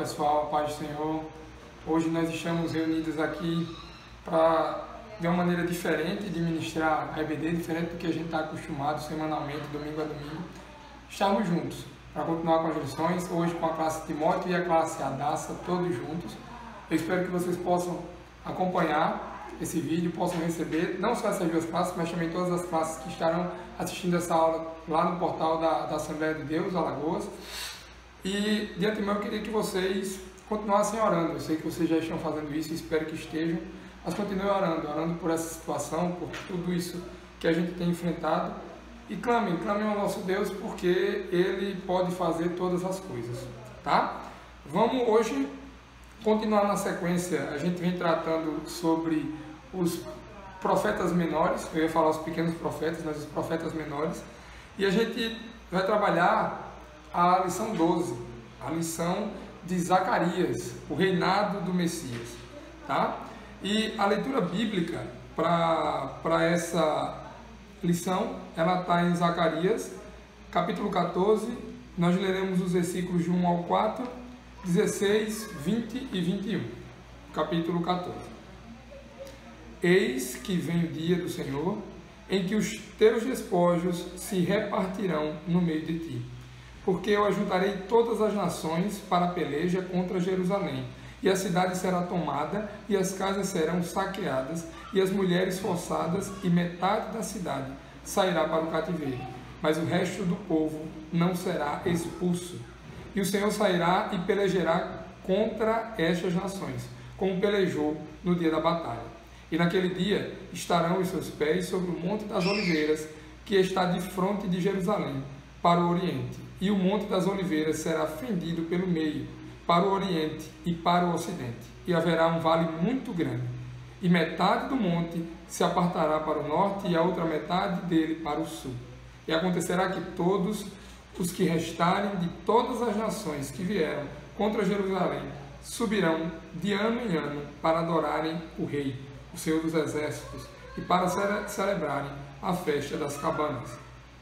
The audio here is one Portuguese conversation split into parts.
pessoal, a paz do Senhor. Hoje nós estamos reunidos aqui para, de uma maneira diferente de ministrar a EBD, diferente do que a gente está acostumado semanalmente, domingo a domingo, estarmos juntos para continuar com as lições, hoje com a classe Timóteo e a classe Adassa, todos juntos. Eu espero que vocês possam acompanhar esse vídeo, possam receber não só essas duas classes, mas também todas as classes que estarão assistindo essa aula lá no portal da Assembleia de Deus, Alagoas. E de antemão eu queria que vocês continuassem orando. Eu sei que vocês já estão fazendo isso, espero que estejam, mas continuem orando por essa situação, por tudo isso que a gente tem enfrentado. E clamem ao nosso Deus, porque Ele pode fazer todas as coisas, tá? Vamos hoje continuar na sequência. A gente vem tratando sobre os profetas menores, eu ia falar os pequenos profetas, mas os profetas menores, e a gente vai trabalhar a lição 12, a lição de Zacarias, o reinado do Messias, tá? E a leitura bíblica para essa lição, ela está em Zacarias, capítulo 14, nós leremos os versículos de 1 ao 4, 16, 20 e 21, capítulo 14. Eis que vem o dia do Senhor, em que os teus despojos se repartirão no meio de ti. Porque eu ajuntarei todas as nações para a peleja contra Jerusalém, e a cidade será tomada, e as casas serão saqueadas, e as mulheres forçadas, e metade da cidade sairá para o cativeiro, mas o resto do povo não será expulso. E o Senhor sairá e pelejará contra estas nações, como pelejou no dia da batalha. E naquele dia estarão os seus pés sobre o Monte das Oliveiras, que está de fronte de Jerusalém, para o oriente. E o Monte das Oliveiras será fendido pelo meio, para o oriente e para o ocidente. E haverá um vale muito grande. E metade do monte se apartará para o norte e a outra metade dele para o sul. E acontecerá que todos os que restarem de todas as nações que vieram contra Jerusalém subirão de ano em ano para adorarem o Rei, o Senhor dos Exércitos, e para celebrarem a festa das cabanas.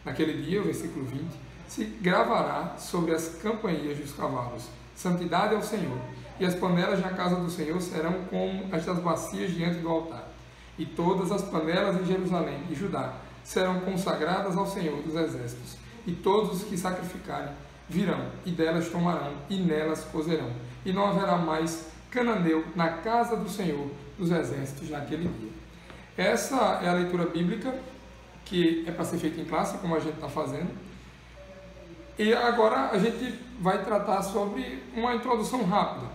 Naquele dia, o versículo 20, se gravará sobre as campanhas dos cavalos: santidade ao Senhor, e as panelas na casa do Senhor serão como estas bacias diante do altar. E todas as panelas em Jerusalém e Judá serão consagradas ao Senhor dos Exércitos, e todos os que sacrificarem virão, e delas tomarão, e nelas cozerão. E não haverá mais cananeu na casa do Senhor dos Exércitos naquele dia. Essa é a leitura bíblica, que é para ser feita em classe, como a gente está fazendo. E agora a gente vai tratar sobre uma introdução rápida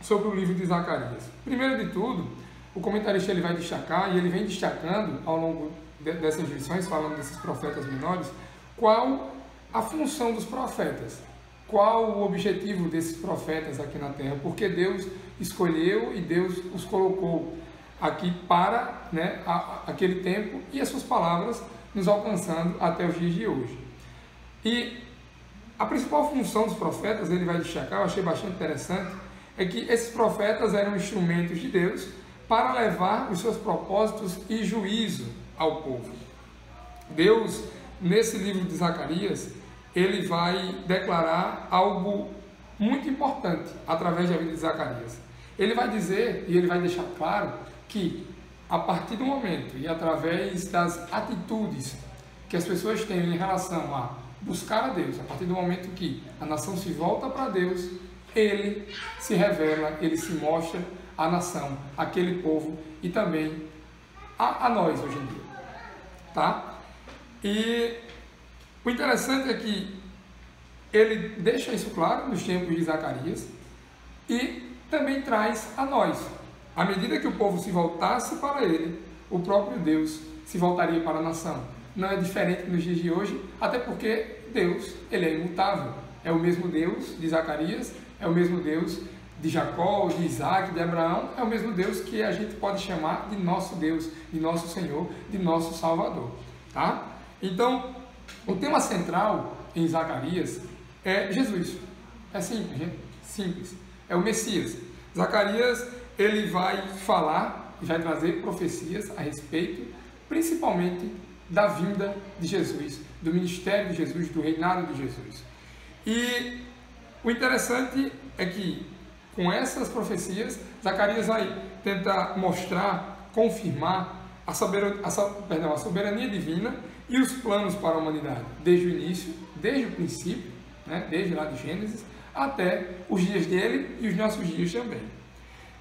sobre o livro de Zacarias. Primeiro de tudo, o comentarista ele vai destacar, e ele vem destacando ao longo dessas lições, falando desses profetas menores, qual a função dos profetas, qual o objetivo desses profetas aqui na terra, porque Deus escolheu e Deus os colocou aqui para aquele tempo, e as suas palavras nos alcançando até os dias de hoje. E a principal função dos profetas, ele vai destacar, eu achei bastante interessante, é que esses profetas eram instrumentos de Deus para levar os seus propósitos e juízo ao povo. Deus, nesse livro de Zacarias, ele vai declarar algo muito importante através da vida de Zacarias. Ele vai dizer, e ele vai deixar claro, que a partir do momento e através das atitudes que as pessoas têm em relação a buscar a Deus, a partir do momento que a nação se volta para Deus, Ele se revela, Ele se mostra à nação, àquele povo e também a nós hoje em dia, tá? E o interessante é que ele deixa isso claro nos tempos de Zacarias e também traz a nós. À medida que o povo se voltasse para ele, o próprio Deus se voltaria para a nação. Não é diferente nos dias de hoje, até porque Deus, ele é imutável. É o mesmo Deus de Zacarias, é o mesmo Deus de Jacó, de Isaac, de Abraão, é o mesmo Deus que a gente pode chamar de nosso Deus, de nosso Senhor, de nosso Salvador, tá? Então, o tema central em Zacarias é Jesus. É simples, gente? Simples. É o Messias. Zacarias, ele vai falar e vai trazer profecias a respeito, principalmente da vinda de Jesus, do ministério de Jesus, do reinado de Jesus. E O interessante é que, com essas profecias, Zacarias vai tentar mostrar, confirmar a soberania divina e os planos para a humanidade, desde o início, desde o princípio, né, desde lá de Gênesis, até os dias dele e os nossos dias também.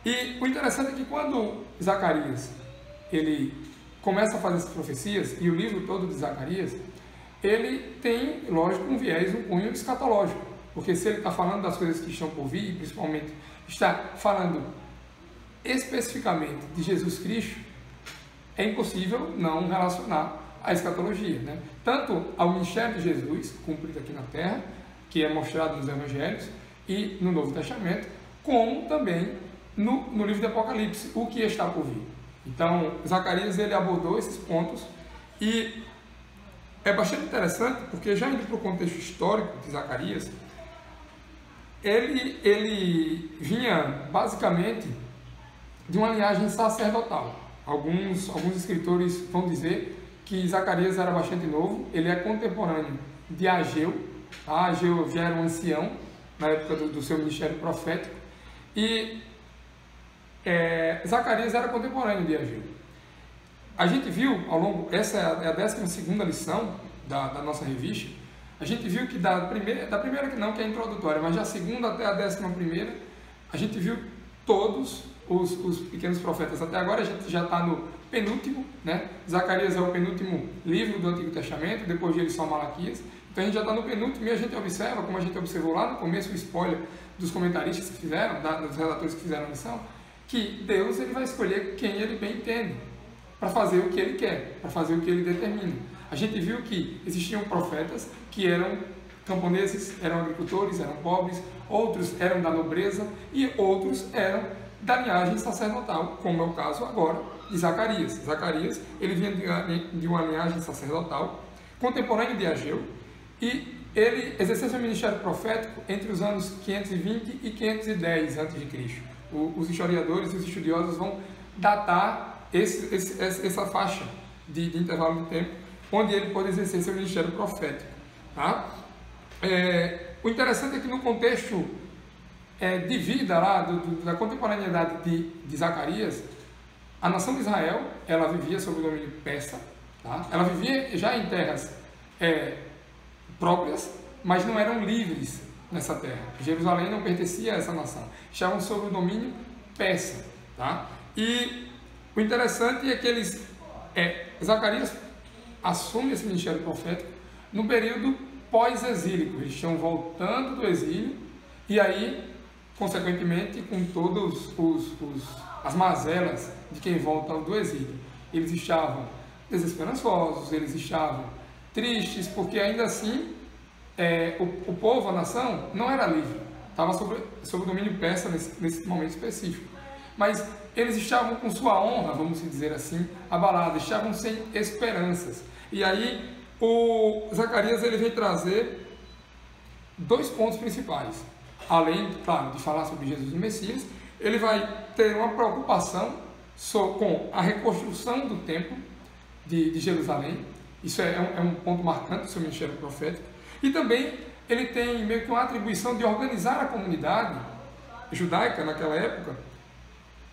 E o interessante é que quando Zacarias ele começa a fazer essas profecias, e o livro todo de Zacarias, ele tem, lógico, um viés, um cunho escatológico, porque se ele está falando das coisas que estão por vir, e principalmente está falando especificamente de Jesus Cristo, é impossível não relacionar a escatologia, né? Tanto ao ministério de Jesus, cumprido aqui na Terra, que é mostrado nos Evangelhos e no Novo Testamento, como também no livro de Apocalipse, o que está por vir. Então, Zacarias ele abordou esses pontos e é bastante interessante, porque já indo para o contexto histórico de Zacarias, ele vinha basicamente de uma linhagem sacerdotal. Alguns escritores vão dizer que Zacarias era bastante novo, ele é contemporâneo de Ageu. Ageu já era um ancião na época do seu ministério profético, e Zacarias era contemporâneo de Ageu. A gente viu ao longo, essa é a 12ª lição da nossa revista, a gente viu que da primeira que não, que é a introdutória, mas da segunda até a 11ª, a gente viu todos os pequenos profetas. Até agora a gente já está no penúltimo, né? Zacarias é o penúltimo livro do Antigo Testamento, depois dele só Malaquias. Então a gente já está no penúltimo e a gente observa, como a gente observou lá no começo, o spoiler dos comentaristas que fizeram, dos redatores que fizeram a lição, que Deus ele vai escolher quem ele bem entende, para fazer o que ele quer, para fazer o que ele determina. A gente viu que existiam profetas que eram camponeses, eram agricultores, eram pobres, outros eram da nobreza e outros eram da linhagem sacerdotal, como é o caso agora de Zacarias. Zacarias ele vinha de uma linhagem sacerdotal, contemporâneo de Ageu, e ele exerceu seu ministério profético entre os anos 520 e 510 a.C. Os historiadores e os estudiosos vão datar essa faixa de intervalo de tempo onde ele pôde exercer seu ministério profético. Tá? O interessante é que no contexto de vida lá, da contemporaneidade de Zacarias, a nação de Israel ela vivia sob o domínio persa, tá? Ela vivia já em terras próprias, mas não eram livres nessa terra. Jerusalém não pertencia a essa nação, estavam sob o domínio persa. Tá? E o interessante é que Zacarias assume esse ministério profético no período pós-exílico. Eles estão voltando do exílio e aí, consequentemente, com todas as mazelas de quem volta do exílio. Eles estavam desesperançosos, eles estavam tristes, porque ainda assim o povo, a nação, não era livre, estava sob o domínio persa nesse momento específico. Mas eles estavam com sua honra, vamos dizer assim, abalada, estavam sem esperanças. E aí o Zacarias ele vem trazer dois pontos principais. Além, claro, de falar sobre Jesus o Messias, ele vai ter uma preocupação com a reconstrução do templo de Jerusalém. Isso é um ponto marcante do seu ministério profético. E também ele tem meio que uma atribuição de organizar a comunidade judaica naquela época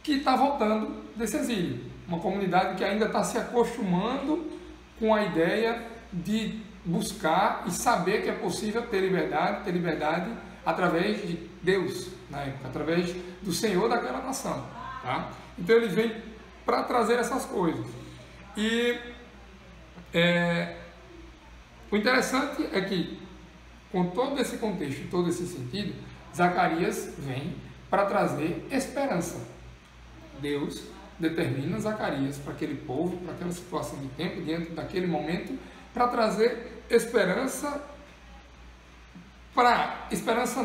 que está voltando desse exílio. Uma comunidade que ainda está se acostumando com a ideia de buscar e saber que é possível ter liberdade através de Deus, na época, através do Senhor daquela nação. Tá? Então ele vem para trazer essas coisas. E o interessante é que, com todo esse contexto, todo esse sentido, Zacarias vem para trazer esperança. Deus determina Zacarias para aquele povo, para aquela situação de tempo, diante daquele momento, para trazer esperança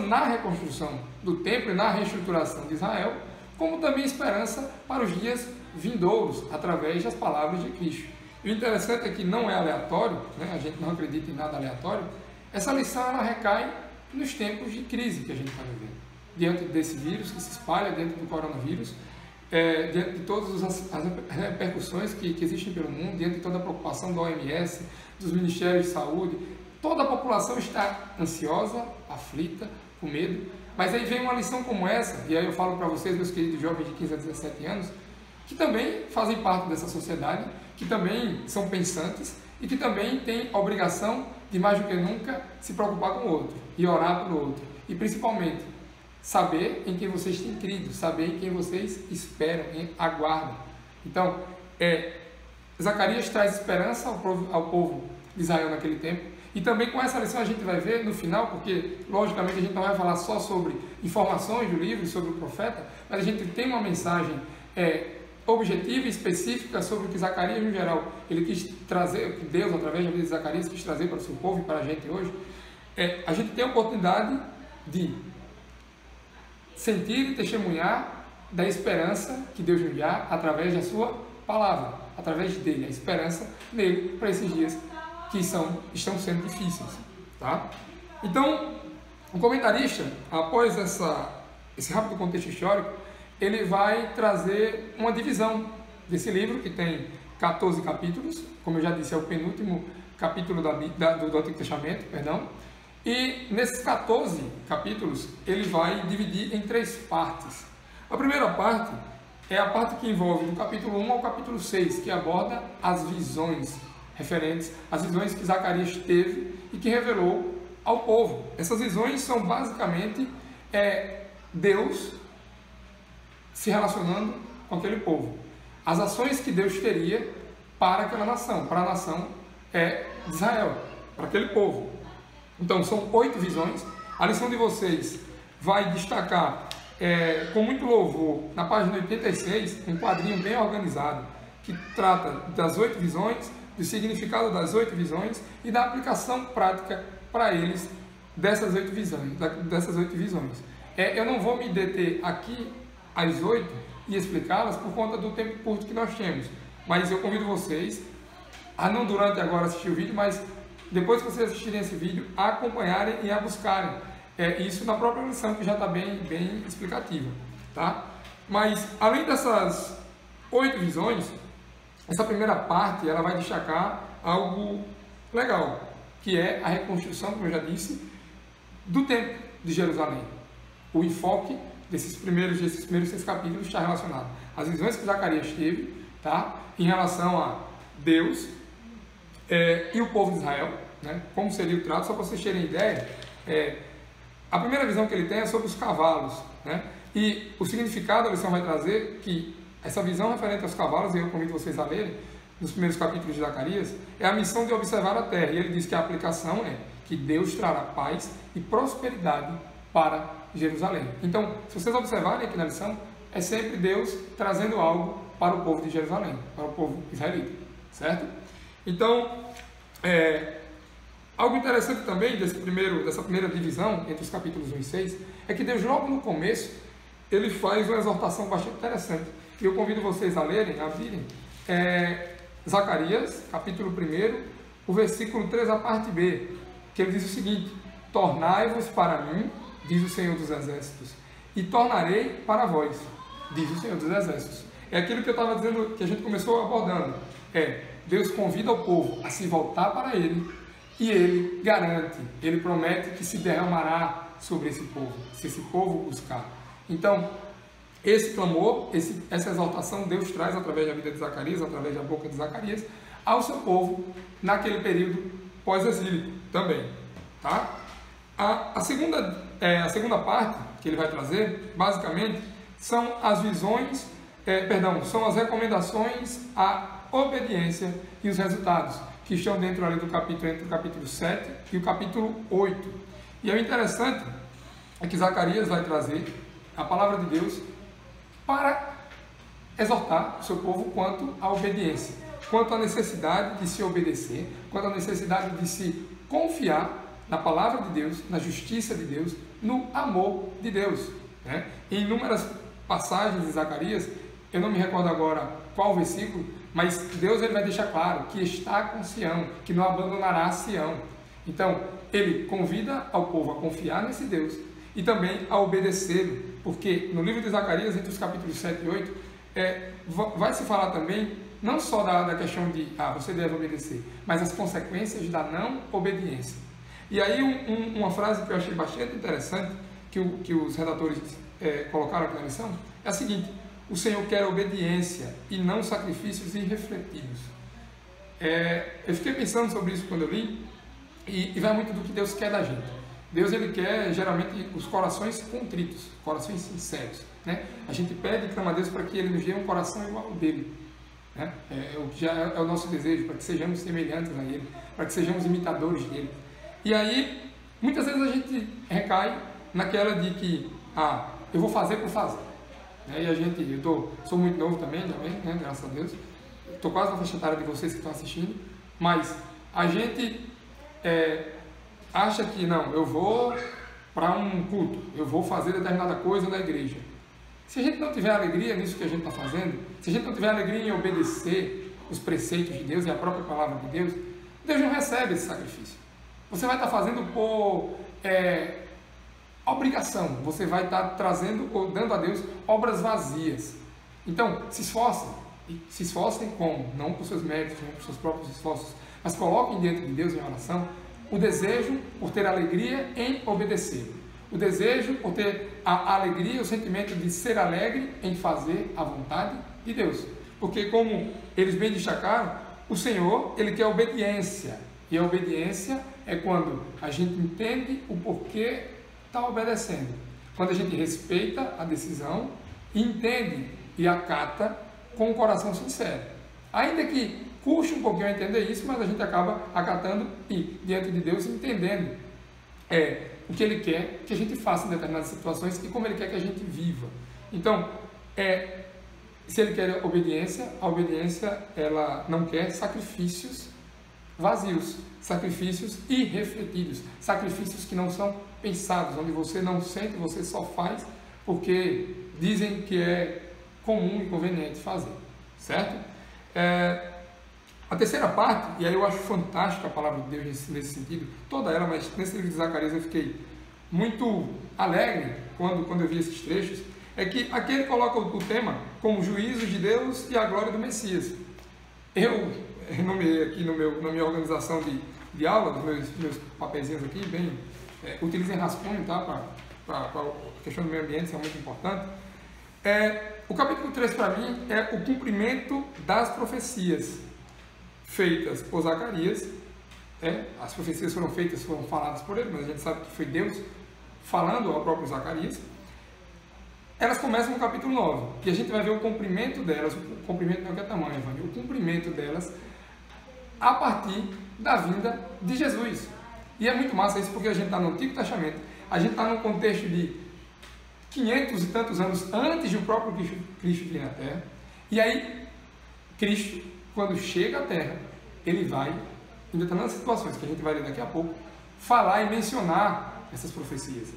na reconstrução do templo e na reestruturação de Israel, como também esperança para os dias vindouros, através das palavras de Cristo. E o interessante é que não é aleatório, né? A gente não acredita em nada aleatório. Essa lição ela recai nos tempos de crise que a gente está vivendo, diante desse vírus que se espalha, dentro do coronavírus, diante de todas as repercussões que existem pelo mundo, diante de toda a preocupação da OMS, dos ministérios de saúde. Toda a população está ansiosa, aflita, com medo. Mas aí vem uma lição como essa, e aí eu falo para vocês, meus queridos jovens de 15 a 17 anos, que também fazem parte dessa sociedade, que também são pensantes e que também têm a obrigação de, mais do que nunca, se preocupar com o outro e orar pelo outro. E principalmente, saber em quem vocês têm crido, saber em quem vocês esperam, aguardam. Então, Zacarias traz esperança ao povo de Israel naquele tempo. E também com essa lição a gente vai ver no final, porque logicamente a gente não vai falar só sobre informações do livro, sobre o profeta, mas a gente tem uma mensagem objetiva e específica sobre o que Zacarias, no geral, ele quis trazer, o que Deus, através da vida de Zacarias, quis trazer para o seu povo e para a gente hoje. A gente tem a oportunidade de sentir e testemunhar da esperança que Deus nos dá através da sua palavra, através dele, a esperança nele para esses dias que estão sendo difíceis, tá? Então, o comentarista, após esse rápido contexto histórico, ele vai trazer uma divisão desse livro, que tem 14 capítulos, como eu já disse, é o penúltimo capítulo do Antigo Testamento, perdão. E nesses 14 capítulos, ele vai dividir em 3 partes. A primeira parte é a parte que envolve do capítulo 1 ao capítulo 6, que aborda as visões referentes às visões que Zacarias teve e que revelou ao povo. Essas visões são basicamente Deus se relacionando com aquele povo. As ações que Deus teria para aquela nação, para a nação de Israel, para aquele povo. Então, são 8 visões. A lição de vocês vai destacar, com muito louvor, na página 86, um quadrinho bem organizado, que trata das 8 visões, do significado das 8 visões e da aplicação prática para eles dessas 8 visões. Eu não vou me deter aqui às 8 e explicá-las por conta do tempo curto que nós temos, mas eu convido vocês a não durante agora assistir o vídeo, mas depois que vocês assistirem esse vídeo, a acompanharem e a buscarem isso na própria lição, que já está bem explicativa, tá? Mas além dessas 8 visões, essa primeira parte ela vai destacar algo legal, que é a reconstrução, como eu já disse, do templo de Jerusalém. O enfoque desses primeiros 6 capítulos está relacionado às visões que Zacarias teve, tá? Em relação a Deus e o povo de Israel, né? Como seria o trato, só para vocês terem ideia, a primeira visão que ele tem é sobre os cavalos, né? E o significado da lição vai trazer que essa visão referente aos cavalos, e eu convido vocês a lerem, nos primeiros capítulos de Zacarias, é a missão de observar a terra. E ele diz que a aplicação é que Deus trará paz e prosperidade para Jerusalém. Então, se vocês observarem aqui na lição, é sempre Deus trazendo algo para o povo de Jerusalém, para o povo israelita, certo? Então, algo interessante também dessa primeira divisão, entre os capítulos 1 e 6, é que Deus, logo no começo, ele faz uma exortação bastante interessante. E eu convido vocês a lerem, a virem, Zacarias, capítulo 1, o versículo 3, a parte B, que ele diz o seguinte: tornai-vos para mim, diz o Senhor dos Exércitos, e tornarei para vós, diz o Senhor dos Exércitos. É aquilo que eu estava dizendo, que a gente começou abordando. Deus convida o povo a se voltar para Ele, e Ele garante, Ele promete que se derramará sobre esse povo, se esse povo buscar. Então, esse clamor, essa exaltação, Deus traz através da vida de Zacarias, através da boca de Zacarias, ao seu povo naquele período pós-exílio também, tá? A segunda parte que ele vai trazer, basicamente, são as visões, são as recomendações à obediência e os resultados, que estão dentro ali do capítulo, entre o capítulo 7 e o capítulo 8. E o interessante é que Zacarias vai trazer a palavra de Deus para exortar o seu povo quanto à obediência, quanto à necessidade de se obedecer, quanto à necessidade de se confiar na palavra de Deus, na justiça de Deus, no amor de Deus, né? Em inúmeras passagens de Zacarias, eu não me recordo agora qual versículo, mas Deus ele vai deixar claro que está com Sião, que não abandonará Sião. Então, ele convida ao povo a confiar nesse Deus e também a obedecê-lo, porque no livro de Zacarias, entre os capítulos 7 e 8, vai se falar também, não só da questão de, você deve obedecer, mas as consequências da não obediência. E aí uma frase que eu achei bastante interessante, que os redatores colocaram aqui na lição é a seguinte: o Senhor quer obediência e não sacrifícios irrefletidos. Eu fiquei pensando sobre isso quando eu li, e vai muito do que Deus quer da gente. Deus, ele quer geralmente os corações contritos, corações sinceros, né? A gente pede e clama a Deus para que ele nos dê um coração igual ao dele, né? O que já é o nosso desejo, para que sejamos semelhantes a ele, para que sejamos imitadores dele. E aí, muitas vezes a gente recai naquela de que, eu vou fazer por fazer, né? E a gente, sou muito novo também, né? Graças a Deus, estou quase na faixa etária de vocês que estão assistindo, mas a gente acha que não, eu vou para um culto, eu vou fazer determinada coisa na igreja. Se a gente não tiver alegria nisso que a gente está fazendo, se a gente não tiver alegria em obedecer os preceitos de Deus e a própria palavra de Deus, Deus não recebe esse sacrifício. Você vai estar fazendo por obrigação, você vai estar trazendo ou dando a Deus obras vazias. Então, se esforcem como? Não por seus méritos, não por seus próprios esforços, mas coloquem diante de Deus em oração o desejo por ter alegria em obedecer, o desejo por ter a alegria, o sentimento de ser alegre em fazer a vontade de Deus, porque como eles bem destacaram, o Senhor, ele quer obediência, e a obediência é quando a gente entende o porquê está obedecendo, quando a gente respeita a decisão, entende e acata com o coração sincero, ainda que custa um pouquinho a entender isso, mas a gente acaba acatando e, diante de Deus, entendendo o que Ele quer que a gente faça em determinadas situações e como Ele quer que a gente viva. Então, se Ele quer obediência, a obediência ela não quer sacrifícios vazios, sacrifícios irrefletidos, sacrifícios que não são pensados, onde você não sente, você só faz porque dizem que é comum e conveniente fazer, certo? A terceira parte, e aí eu acho fantástica a palavra de Deus nesse sentido, toda ela, mas nesse livro de Zacarias eu fiquei muito alegre quando eu vi esses trechos, é que aqui ele coloca o tema como juízo de Deus e a glória do Messias. Eu renomeei aqui na minha organização de aula, dos meus papeizinhos aqui, utilizem rascunho, tá? Para a questão do meio ambiente, isso é muito importante. O capítulo 3 para mim é o cumprimento das profecias feitas por Zacarias. As profecias foram faladas por ele, mas a gente sabe que foi Deus falando ao próprio Zacarias. Elas começam no capítulo 9, que a gente vai ver o cumprimento delas, o cumprimento não é que é tamanho, o cumprimento delas a partir da vinda de Jesus. E é muito massa isso, porque a gente está no Antigo Testamento, a gente está num contexto de 500 e tantos anos antes de o próprio Cristo vir na Terra, e aí Cristo, quando chega à Terra, ele vai, em determinadas situações que a gente vai ler daqui a pouco, falar e mencionar essas profecias.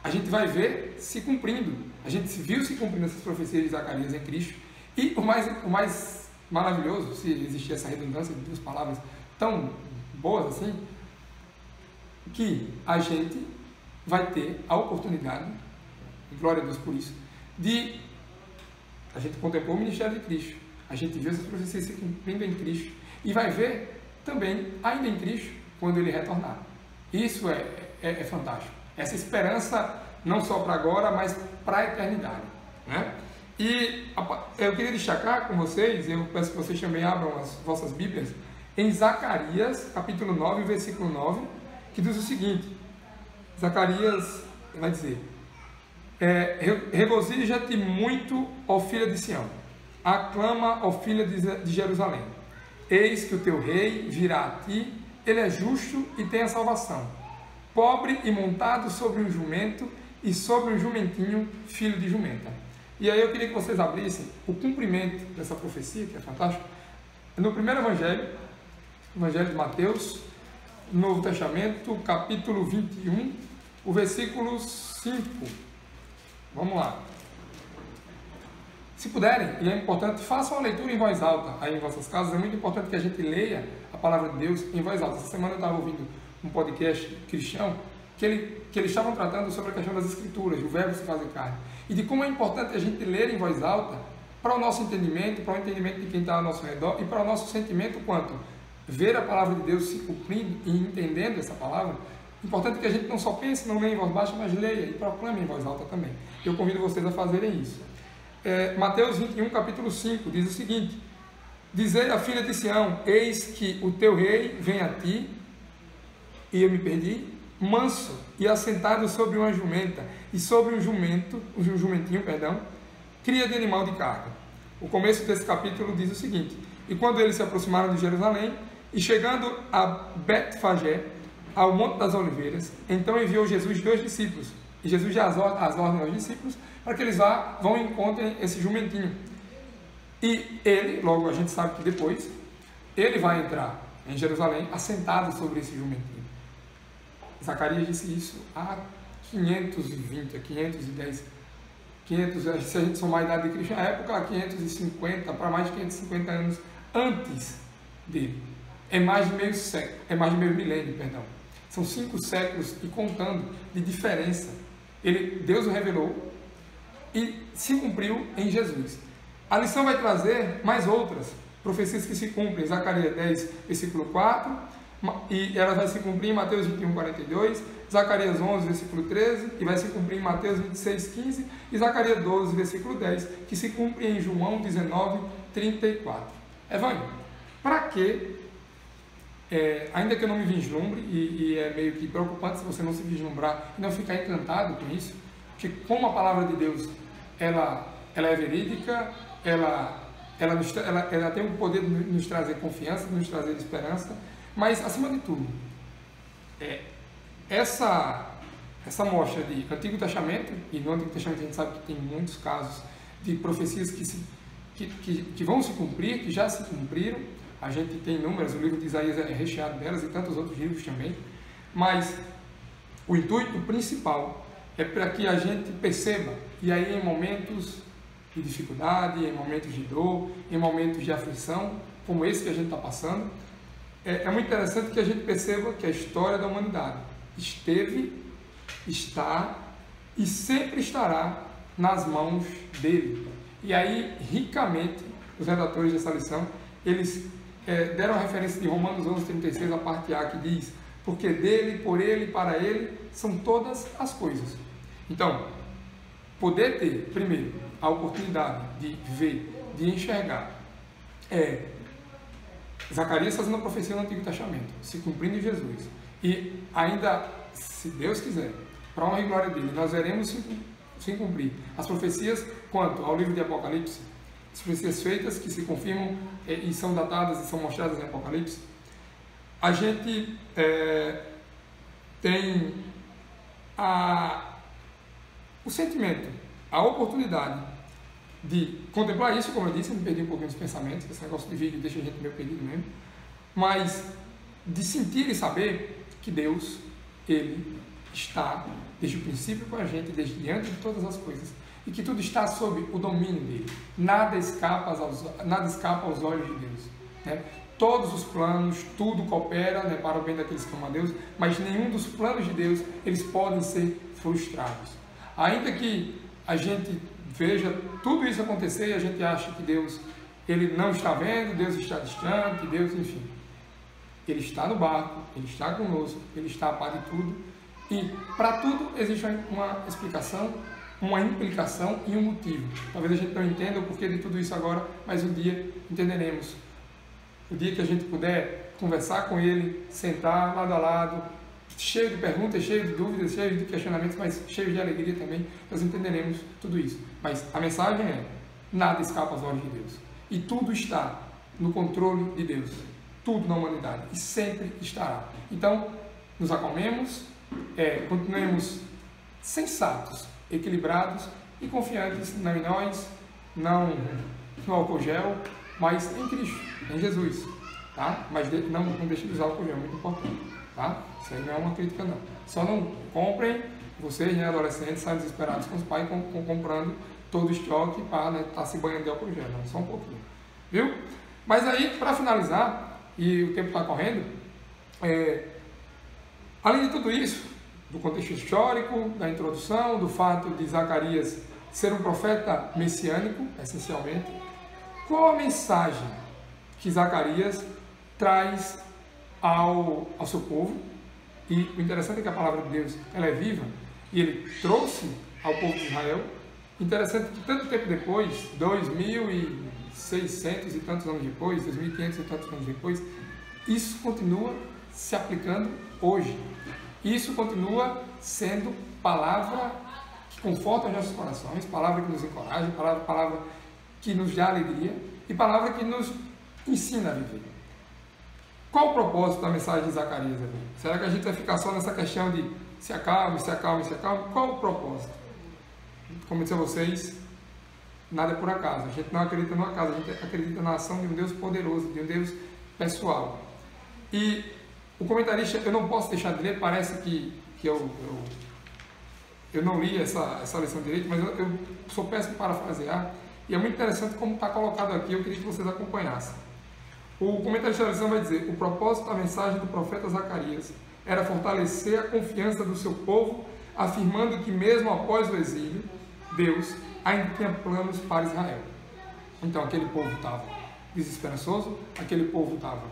A gente vai ver se cumprindo, a gente viu se cumprindo essas profecias de Zacarias em Cristo, e o mais maravilhoso, se existir essa redundância de duas palavras tão boas assim, que a gente vai ter a oportunidade, e glória a Deus por isso, a gente contemplou o ministério de Cristo, a gente viu essas profecias se cumprindo em Cristo, e vai ver também, ainda em Cristo, quando ele retornar. Isso é fantástico. Essa esperança não só para agora, mas para a eternidade, né? E eu queria destacar com vocês, eu peço que vocês também abram as vossas Bíblias, em Zacarias, capítulo 9, versículo 9, que diz o seguinte: Zacarias vai dizer: regozija-te muito, ó filha de Sião, aclama, ó filha de Jerusalém, eis que o teu rei virá a ti, ele é justo e tem a salvação, pobre e montado sobre um jumento e sobre um jumentinho, filho de jumenta. E aí eu queria que vocês abrissem o cumprimento dessa profecia, que é fantástico, no primeiro evangelho de Mateus, Novo Testamento, capítulo 21, o versículo 5. Vamos lá. Se puderem, e é importante, façam a leitura em voz alta aí em vossas casas. É muito importante que a gente leia a palavra de Deus em voz alta. Essa semana eu estava ouvindo um podcast cristão que eles estavam tratando sobre a questão das escrituras, o verbo se fazer carne, e de como é importante a gente ler em voz alta para o nosso entendimento, para o entendimento de quem está ao nosso redor e para o nosso sentimento quanto ver a palavra de Deus se cumprindo e entendendo essa palavra Importante que a gente não só pense, não leia em voz baixa, mas leia e proclame em voz alta também. Eu convido vocês a fazerem isso. Mateus 21, capítulo 5, diz o seguinte: Dizei à filha de Sião, eis que o teu rei vem a ti, e eu me perdi, manso e assentado sobre uma jumenta, e sobre um jumentinho, cria de animal de carga. O começo desse capítulo diz o seguinte: E quando eles se aproximaram de Jerusalém, e chegando a Betfagé, ao Monte das Oliveiras, então enviou Jesus 2 discípulos, e Jesus já as ordens aos discípulos, para que eles vão e encontrem esse jumentinho. E ele, logo a gente sabe que depois, ele vai entrar em Jerusalém, assentado sobre esse jumentinho. Zacarias disse isso há 520, 510, se a gente somar a idade de Cristo na época, há 550, para mais de 550 anos antes dele. É mais de meio século, é mais de meio milênio, perdão. São 5 séculos e contando de diferença. Deus o revelou e se cumpriu em Jesus. A lição vai trazer mais outras profecias que se cumprem. Zacarias 10, versículo 4, e ela vai se cumprir em Mateus 21, 42, Zacarias 11, versículo 13, e vai se cumprir em Mateus 26, 15, e Zacarias 12, versículo 10, que se cumpre em João 19, 34. Evânio, para que, ainda que eu não me vislumbre, e é meio que preocupante se você não se vislumbrar e não ficar encantado com isso, porque como a palavra de Deus, ela é verídica, ela tem o poder de nos trazer confiança, de nos trazer esperança, mas acima de tudo, essa mostra de Antigo Testamento, e no Antigo Testamento a gente sabe que tem muitos casos de profecias que vão se cumprir, que já se cumpriram. A gente tem inúmeras, o livro de Isaías é recheado delas e tantos outros livros também, mas o intuito principal é para que a gente perceba, e aí em momentos de dificuldade, em momentos de dor, em momentos de aflição, como esse que a gente está passando, é muito interessante que a gente perceba que a história da humanidade esteve, está e sempre estará nas mãos dele. E aí, ricamente, os redatores dessa lição, eles deram a referência de Romanos 11, 36, a parte A, que diz: porque dele, por ele, para ele, são todas as coisas. Então, poder ter, primeiro, a oportunidade de ver, de enxergar, Zacarias fazendo a profecia no Antigo Testamento, se cumprindo em Jesus, e ainda, se Deus quiser, para a honra e glória dele, nós veremos se cumprir as profecias quanto ao livro de Apocalipse, as profecias feitas que se confirmam e são datadas e são mostradas em Apocalipse. A gente tem o sentimento, a oportunidade de contemplar isso, como eu disse, eu me perdi um pouquinho dos pensamentos, esse negócio de vídeo deixa a gente meio perdido mesmo, mas de sentir e saber que Deus, Ele está desde o princípio com a gente, desde diante de todas as coisas, e que tudo está sob o domínio dele. Nada escapa aos olhos de Deus, né? Todos os planos, tudo coopera, né, para o bem daqueles que amam a Deus, mas nenhum dos planos de Deus, eles podem ser frustrados. Ainda que a gente veja tudo isso acontecer e a gente acha que Deus, ele não está vendo, Deus está distante, Deus, enfim. Ele está no barco, ele está conosco, ele está a par de tudo, e para tudo existe uma explicação, uma implicação e um motivo. Talvez a gente não entenda o porquê de tudo isso agora, mas um dia entenderemos. O dia que a gente puder conversar com ele, sentar lado a lado, cheio de perguntas, cheio de dúvidas, cheio de questionamentos, mas cheio de alegria também, nós entenderemos tudo isso. Mas a mensagem é: nada escapa aos olhos de Deus. E tudo está no controle de Deus. Tudo na humanidade. E sempre estará. Então, nos acalmemos, continuemos sensatos, equilibrados e confiantes, não em nós, não no álcool gel, mas em Cristo, em Jesus. Tá? Mas não deixe de usar álcool gel, é muito importante. Tá? Isso aí não é uma crítica, não. Só não comprem, vocês, né, adolescentes, saem desesperados com os pais comprando todo o estoque para estar se banhando de álcool gel. Não, só um pouquinho. Viu? Mas aí, para finalizar, e o tempo está correndo, além de tudo isso, do contexto histórico, da introdução, do fato de Zacarias ser um profeta messiânico, essencialmente, qual a mensagem que Zacarias traz ao seu povo E o interessante é que a palavra de Deus ela é viva e ele trouxe ao povo de Israel. Interessante que tanto tempo depois, 2.600 e tantos anos depois, 2.500 e tantos anos depois, isso continua se aplicando hoje. Isso continua sendo palavra que conforta os nossos corações, palavra que nos encoraja, palavra que nos dá alegria e palavra que nos ensina a viver. Qual o propósito da mensagem de Zacarias? Será que a gente vai ficar só nessa questão de se acalme, se acalme, se acalme? Qual o propósito? Como eu disse a vocês, nada é por acaso. A gente não acredita no acaso, a gente acredita na ação de um Deus poderoso, de um Deus pessoal. E o comentarista, eu não posso deixar de ler, parece que eu não li essa lição direito, mas eu sou péssimo para parafrasear, e é muito interessante como está colocado aqui, eu queria que vocês acompanhassem. O comentarista da lição vai dizer: o propósito da mensagem do profeta Zacarias era fortalecer a confiança do seu povo, afirmando que mesmo após o exílio, Deus ainda tinha planos para Israel. Então aquele povo estava desesperançoso, aquele povo estava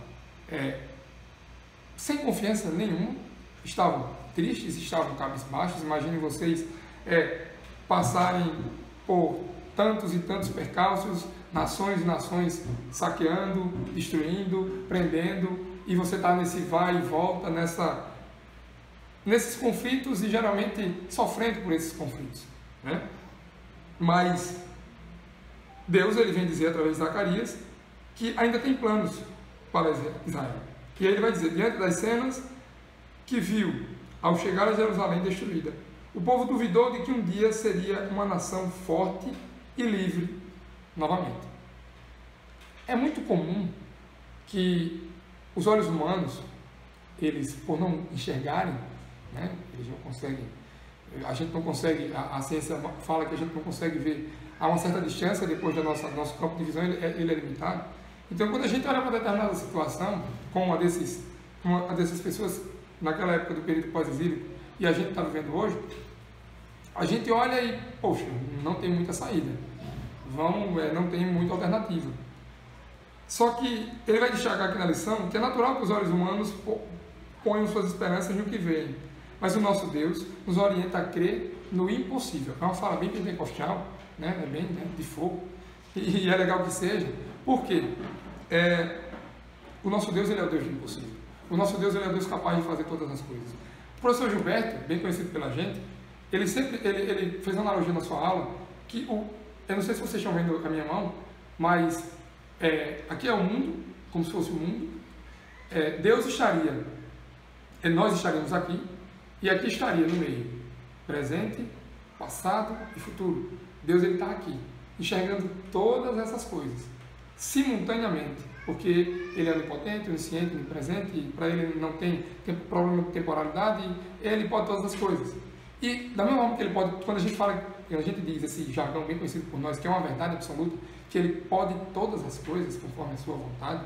sem confiança nenhuma, estavam tristes, estavam cabisbaixos. Imaginem vocês passarem por tantos e tantos percalços, nações e nações saqueando, destruindo, prendendo, e você está nesse vai e volta, nesses conflitos e geralmente sofrendo por esses conflitos, né? Mas Deus ele vem dizer através de Zacarias que ainda tem planos para Israel. E aí ele vai dizer: diante das cenas que viu ao chegar a Jerusalém destruída, o povo duvidou de que um dia seria uma nação forte e livre novamente. É muito comum que os olhos humanos, eles, por não enxergarem, né, eles não conseguem, a gente não consegue, a ciência fala que a gente não consegue ver a uma certa distância, depois do nosso campo de visão ele é limitado. Então, quando a gente olha para determinada situação, como uma dessas pessoas naquela época do período pós-exílio, e a gente está vivendo hoje, a gente olha e, poxa, não tem muita saída, não tem muita alternativa. Só que ele vai destacar aqui na lição que é natural que os olhos humanos ponham suas esperanças no que vem, mas o nosso Deus nos orienta a crer no impossível. É uma fala bem pentecostal, né? É bem, né, de fogo, e é legal que seja. Por quê? O nosso Deus ele é o Deus do impossível. O nosso Deus ele é o Deus capaz de fazer todas as coisas. O professor Gilberto, bem conhecido pela gente, ele fez uma analogia na sua aula que eu não sei se vocês estão vendo a minha mão, mas aqui é o mundo, como se fosse o mundo. Nós estaríamos aqui, e aqui estaria no meio presente, passado e futuro. Deus ele está aqui, enxergando todas essas coisas simultaneamente, porque ele é onipotente, onisciente, onipresente, e para ele não tem problema de temporalidade, ele pode todas as coisas. E da mesma forma que ele pode, quando a gente diz esse jargão bem conhecido por nós, que é uma verdade absoluta, que ele pode todas as coisas conforme a sua vontade,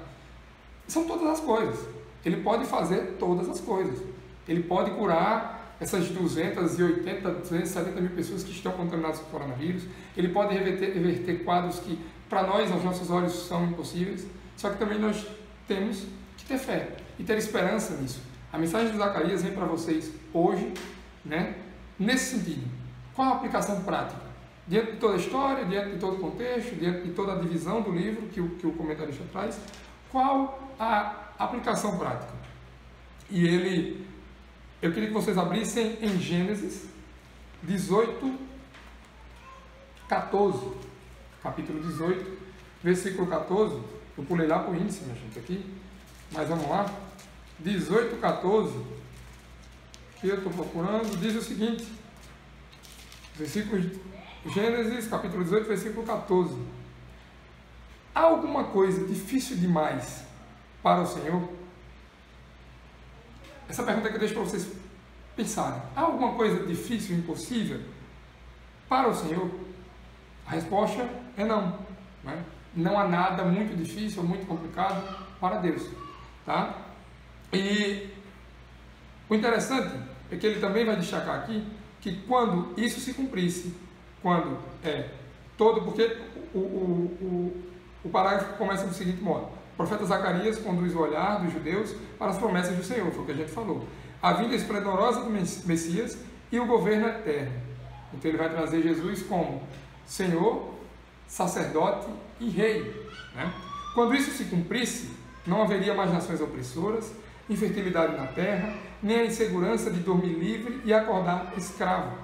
são todas as coisas. Ele pode fazer todas as coisas. Ele pode curar essas 280, 270 mil pessoas que estão contaminadas com coronavírus. Ele pode reverter quadros que, para nós, aos nossos olhos, são impossíveis. Só que também nós temos que ter fé e ter esperança nisso. A mensagem de Zacarias vem para vocês hoje, né, nesse sentido. Qual a aplicação prática? Diante de toda a história, diante de todo o contexto, diante de toda a divisão do livro que o comentarista traz, qual a aplicação prática? Eu queria que vocês abrissem em Gênesis 18, 14, capítulo 18, versículo 14, eu pulei lá para o índice, minha gente, aqui, mas vamos lá, 18, 14, que eu estou procurando, diz o seguinte, Gênesis, capítulo 18, versículo 14, há alguma coisa difícil demais para o Senhor? Essa pergunta que eu deixo para vocês pensarem. Há alguma coisa difícil, impossível para o Senhor? A resposta é não. Né? Não há nada muito difícil ou muito complicado para Deus. Tá? E o interessante é que ele também vai destacar aqui que quando isso se cumprisse, porque o parágrafo começa do seguinte modo: profeta Zacarias conduz o olhar dos judeus para as promessas do Senhor, foi o que a gente falou. A vinda esplendorosa do Messias e o governo eterno. Então ele vai trazer Jesus como Senhor, sacerdote e rei, né? Quando isso se cumprisse, não haveria mais nações opressoras, infertilidade na terra, nem a insegurança de dormir livre e acordar escravo,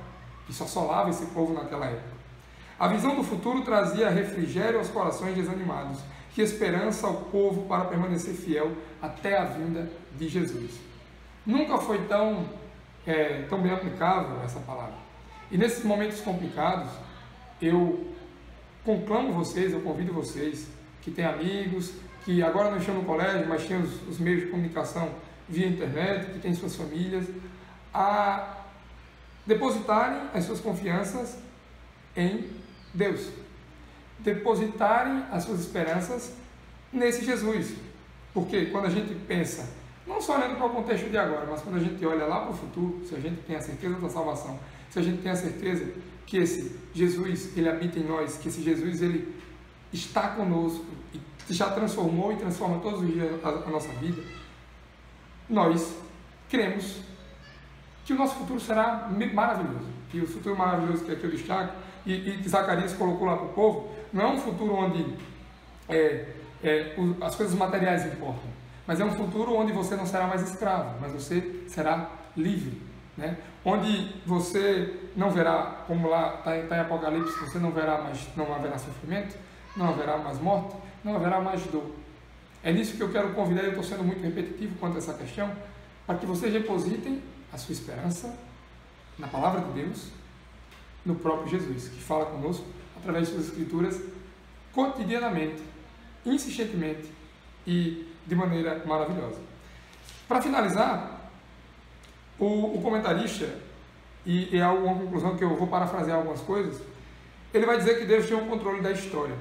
que só assolava esse povo naquela época. A visão do futuro trazia refrigério aos corações desanimados, e esperança ao povo para permanecer fiel até a vinda de Jesus. Nunca foi tão bem aplicável essa palavra. E nesses momentos complicados, eu conclamo vocês, eu convido vocês, que têm amigos, que agora não estão no colégio, mas têm os meios de comunicação via internet, que têm suas famílias, a depositarem as suas confianças em Deus. Depositarem as suas esperanças nesse Jesus. Porque quando a gente pensa, não só olhando para o contexto de agora, mas quando a gente olha lá para o futuro, se a gente tem a certeza da salvação, se a gente tem a certeza que esse Jesus, ele habita em nós, que esse Jesus, ele está conosco e já transformou e transforma todos os dias a nossa vida, nós cremos que o nosso futuro será maravilhoso. E o futuro maravilhoso que aqui eu destaco, e Zacarias colocou lá para o povo, não é um futuro onde as coisas materiais importam, mas é um futuro onde você não será mais escravo, mas você será livre, né? Onde você não verá, como lá está em Apocalipse, você não haverá sofrimento, não haverá mais morte, não haverá mais dor. É nisso que eu quero convidar, eu estou sendo muito repetitivo quanto a essa questão, para que vocês depositem a sua esperança na palavra de Deus, no próprio Jesus, que fala conosco através de suas escrituras, cotidianamente, insistentemente e de maneira maravilhosa. Para finalizar, o comentarista, e é uma conclusão que eu vou parafrasear algumas coisas, ele vai dizer que Deus tem o controle da história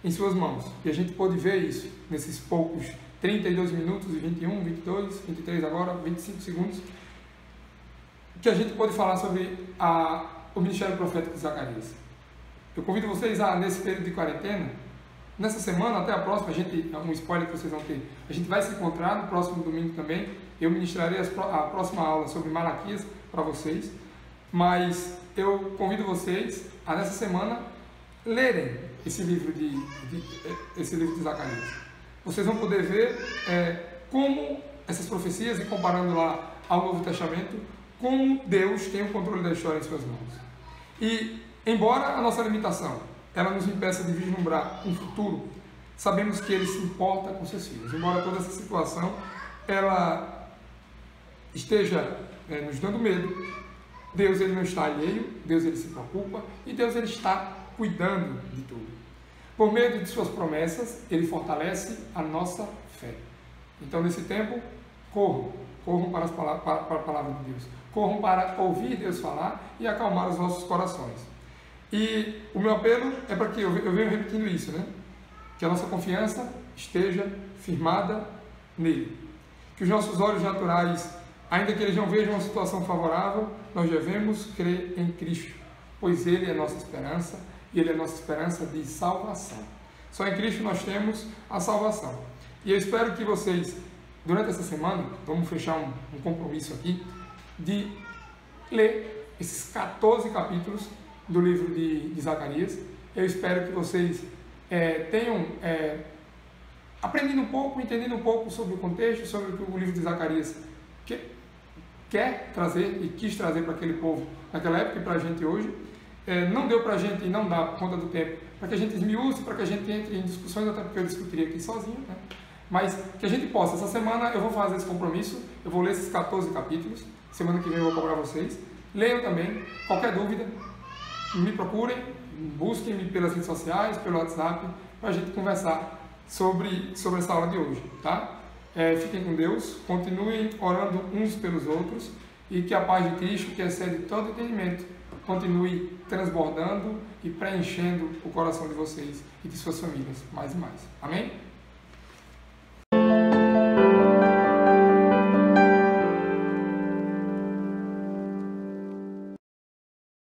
em suas mãos. E a gente pode ver isso nesses poucos 32 minutos e 21, 22, 23 agora, 25 segundos, que a gente pode falar sobre o ministério profético de Zacarias. Eu convido vocês a, nesse período de quarentena, nessa semana, até a próxima, um spoiler que vocês vão ter, a gente vai se encontrar no próximo domingo também. Eu ministrarei a próxima aula sobre Malaquias para vocês, mas eu convido vocês a, nessa semana, lerem esse livro de Zacarias. Vocês vão poder ver como essas profecias, e comparando lá ao Novo Testamento, como Deus tem o controle da história em suas mãos. E, embora a nossa limitação ela nos impeça de vislumbrar um futuro, sabemos que Ele se importa com seus filhos. Embora toda essa situação ela esteja nos dando medo, Deus ele não está alheio, Deus ele se preocupa e Deus ele está cuidando de tudo. Por meio de suas promessas, Ele fortalece a nossa fé. Então, nesse tempo, corram para a palavra de Deus, corram para ouvir Deus falar e acalmar os nossos corações. E o meu apelo é para que, eu venho repetindo isso, né? Que a nossa confiança esteja firmada nele. Que os nossos olhos naturais, ainda que eles não vejam uma situação favorável, nós devemos crer em Cristo, pois Ele é nossa esperança e Ele é nossa esperança de salvação. Só em Cristo nós temos a salvação. E eu espero que vocês, durante essa semana, vamos fechar um compromisso aqui, de ler esses 14 capítulos do livro de Zacarias. Eu espero que vocês tenham aprendido um pouco, entendido um pouco sobre o contexto, sobre o que o livro de Zacarias quer trazer e quis trazer para aquele povo naquela época e para a gente hoje. Não deu para a gente, e não dá por conta do tempo, para que a gente esmiúce, para que a gente entre em discussões, até porque eu discutiria aqui sozinho, né? Mas que a gente possa. Essa semana eu vou fazer esse compromisso, eu vou ler esses 14 capítulos, semana que vem eu vou cobrar vocês. Leiam também, qualquer dúvida, me procurem, busquem-me pelas redes sociais, pelo WhatsApp, para a gente conversar sobre essa aula de hoje, tá? Fiquem com Deus, continuem orando uns pelos outros e que a paz de Cristo, que excede todo entendimento, continue transbordando e preenchendo o coração de vocês e de suas famílias mais e mais. Amém?